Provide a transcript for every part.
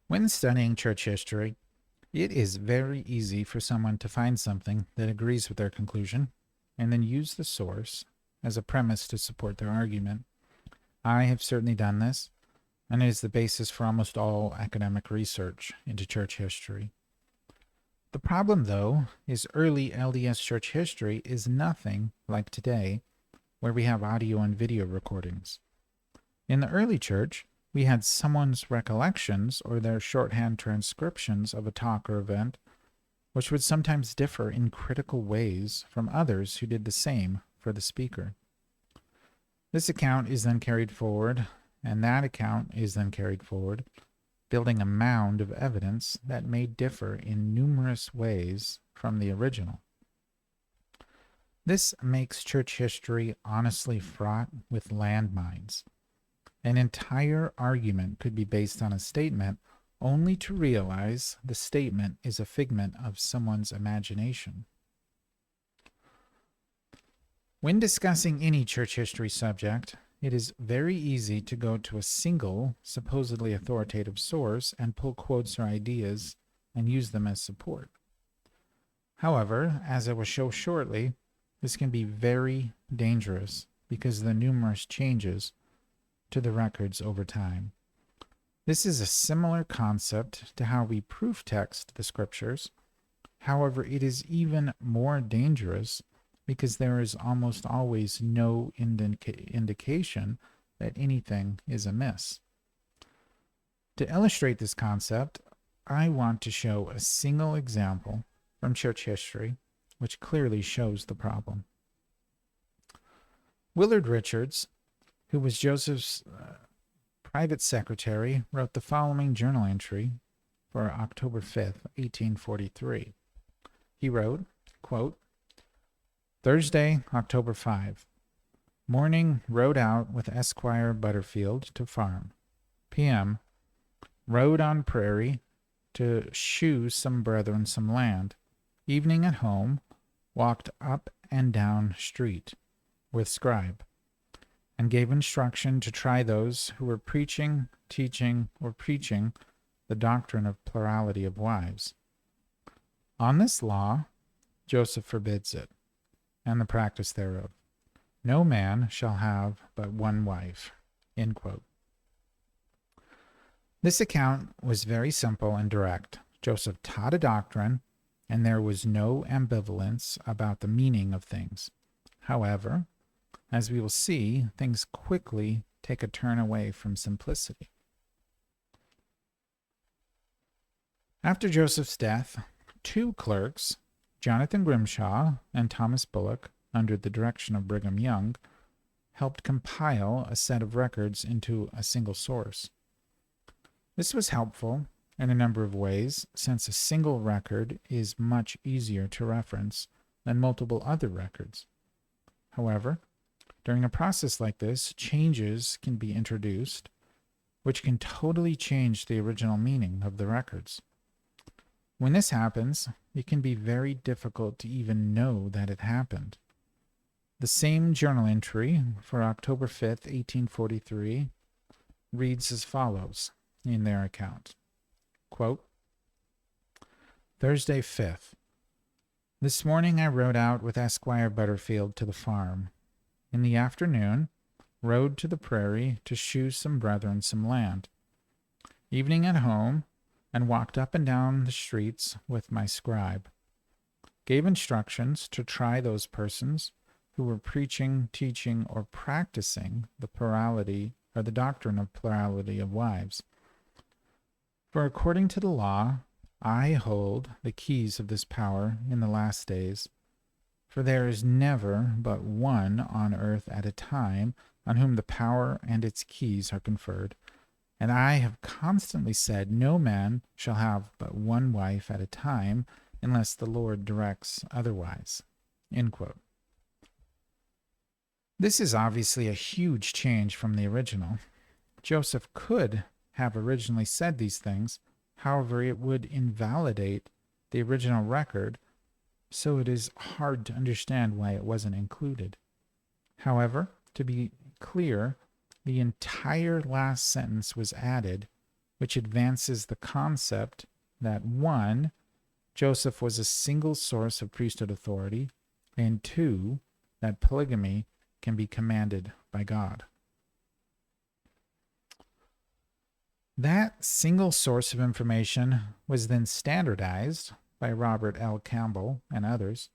When studying church history, it is very easy for someone to find something that agrees with their conclusion and then use the source as a premise to support their argument. I have certainly done this, and it is the basis for almost all academic research into church history. The problem, though, is early LDS church history is nothing like today, where we have audio and video recordings. In the early church, we had someone's recollections or their shorthand transcriptions of a talk or event, which would sometimes differ in critical ways from others who did the same for the speaker. This account is then carried forward, and that account is then carried forward, building a mound of evidence that may differ in numerous ways from the original. This makes church history honestly fraught with landmines. An entire argument could be based on a statement only to realize the statement is a figment of someone's imagination. When discussing any church history subject, it is very easy to go to a single, supposedly authoritative source and pull quotes or ideas and use them as support. However, as I will show shortly, this can be very dangerous because of the numerous changes to the records over time. This is a similar concept to how we proof text the scriptures. However, it is even more dangerous because there is almost always no indication that anything is amiss. To illustrate this concept, I want to show a single example from church history which clearly shows the problem. Willard Richards, who was Joseph's private secretary, wrote the following journal entry for October 5th, 1843. He wrote, quote, Thursday, October 5. Morning, rode out with Esquire Butterfield to farm. P.M. Rode on prairie to shew some brethren some land. Evening at home, walked up and down street with scribe, and gave instruction to try those who were preaching, teaching, or preaching the doctrine of plurality of wives. On this law, Joseph forbids it, and the practice thereof. No man shall have but one wife. End quote. This account was very simple and direct. Joseph taught a doctrine, and there was no ambivalence about the meaning of things. However, as we will see, things quickly take a turn away from simplicity. After Joseph's death, two clerks, Jonathan Grimshaw and Thomas Bullock, under the direction of Brigham Young, helped compile a set of records into a single source. This was helpful in a number of ways, since a single record is much easier to reference than multiple other records. However, during a process like this, changes can be introduced, which can totally change the original meaning of the records. When this happens, it can be very difficult to even know that it happened. The same journal entry for October 5th, 1843, reads as follows in their account. Quote, Thursday 5th. This morning I rode out with Esquire Butterfield to the farm. In the afternoon, rode to the prairie to shew some brethren some land. Evening at home, and walked up and down the streets with my scribe. Gave instructions to try those persons who were preaching, teaching, or practicing the plurality or the doctrine of plurality of wives. For according to the law, I hold the keys of this power in the last days. For there is never but one on earth at a time on whom the power and its keys are conferred. And I have constantly said, no man shall have but one wife at a time unless the Lord directs otherwise. End quote. This is obviously a huge change from the original. Joseph could have originally said these things, however, it would invalidate the original record, so it is hard to understand why it wasn't included. However, to be clear, the entire last sentence was added, which advances the concept that 1. Joseph was a single source of priesthood authority, and 2. That polygamy can be commanded by God. That single source of information was then standardized by Robert L. Campbell and others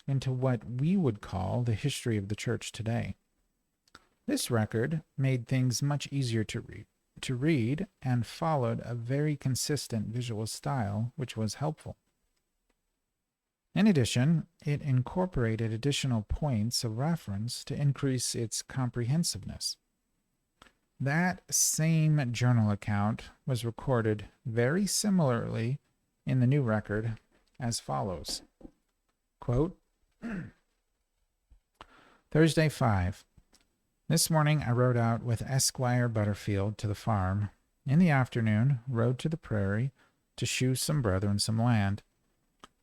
into what we would call the history of the church today. This record made things much easier to read and followed a very consistent visual style, which was helpful. In addition, it incorporated additional points of reference to increase its comprehensiveness. That same journal account was recorded very similarly in the new record as follows. Quote, Thursday 5. This morning I rode out with Esquire Butterfield to the farm. In the afternoon, rode to the prairie to shew some brethren some land.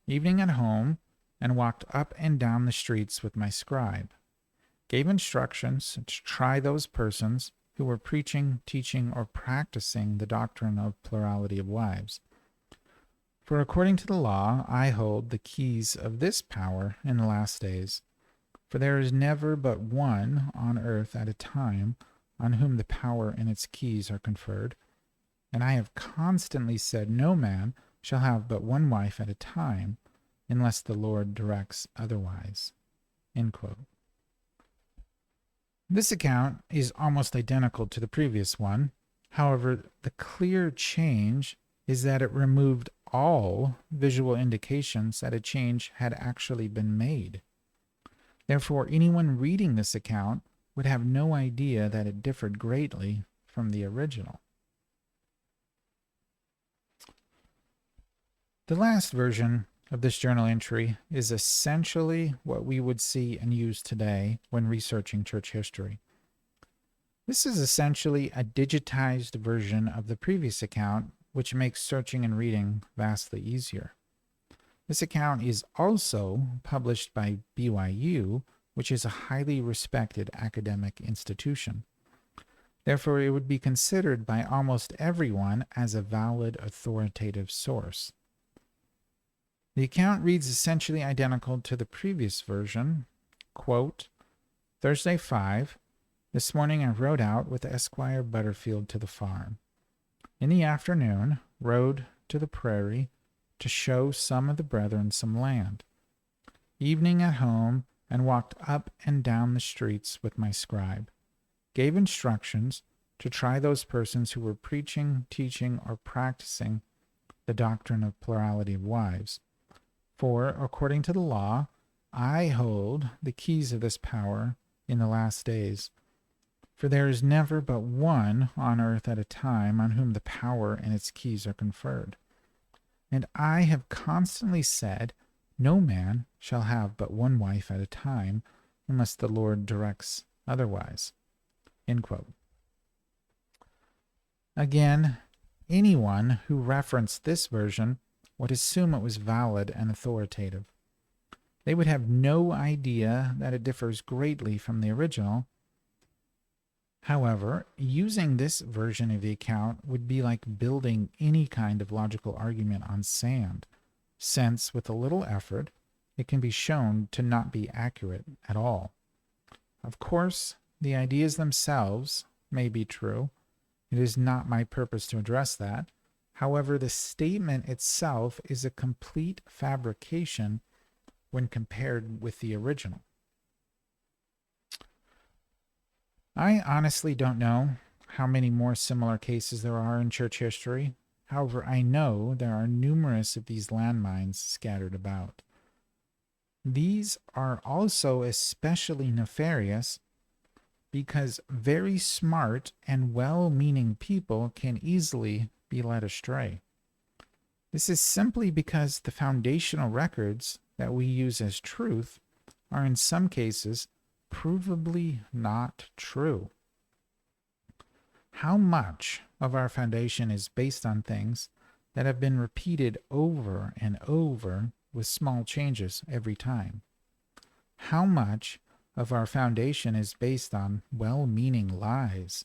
Evening at home, and walked up and down the streets with my scribe. Gave instructions to try those persons who were preaching, teaching, or practicing the doctrine of plurality of wives. For according to the law, I hold the keys of this power in the last days. For there is never but one on earth at a time on whom the power and its keys are conferred. And I have constantly said, no man shall have but one wife at a time, unless the Lord directs otherwise. End quote. This account is almost identical to the previous one. However, the clear change is that it removed all visual indications that a change had actually been made. Therefore, anyone reading this account would have no idea that it differed greatly from the original. The last version of this journal entry is essentially what we would see and use today when researching church history. This is essentially a digitized version of the previous account, which makes searching and reading vastly easier. This account is also published by BYU, which is a highly respected academic institution. Therefore, it would be considered by almost everyone as a valid authoritative source. The account reads essentially identical to the previous version. Quote, Thursday 5, this morning I rode out with Esquire Butterfield to the farm. In the afternoon, rode to the prairie to show some of the brethren some land. Evening at home, and walked up and down the streets with my scribe. Gave instructions to try those persons who were preaching, teaching, or practicing the doctrine of plurality of wives. For, according to the law, I hold the keys of this power in the last days. For there is never but one on earth at a time on whom the power and its keys are conferred. And I have constantly said, no man shall have but one wife at a time, unless the Lord directs otherwise. End quote. Again, anyone who referenced this version would assume it was valid and authoritative. They would have no idea that it differs greatly from the original. However, using this version of the account would be like building any kind of logical argument on sand, since with a little effort, it can be shown to not be accurate at all. Of course, the ideas themselves may be true. It is not my purpose to address that. However, the statement itself is a complete fabrication when compared with the original. I honestly don't know how many more similar cases there are in church history. However, I know there are numerous of these landmines scattered about. These are also especially nefarious because very smart and well-meaning people can easily be led astray. This is simply because the foundational records that we use as truth are in some cases provably not true. How much of our foundation is based on things that have been repeated over and over with small changes every time? How much of our foundation is based on well-meaning lies?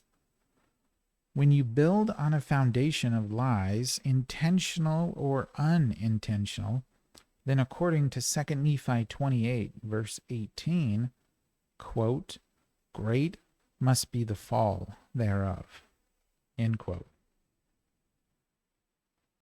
When you build on a foundation of lies, intentional or unintentional, then according to 2 Nephi 28, verse 18, quote, great must be the fall thereof, end quote.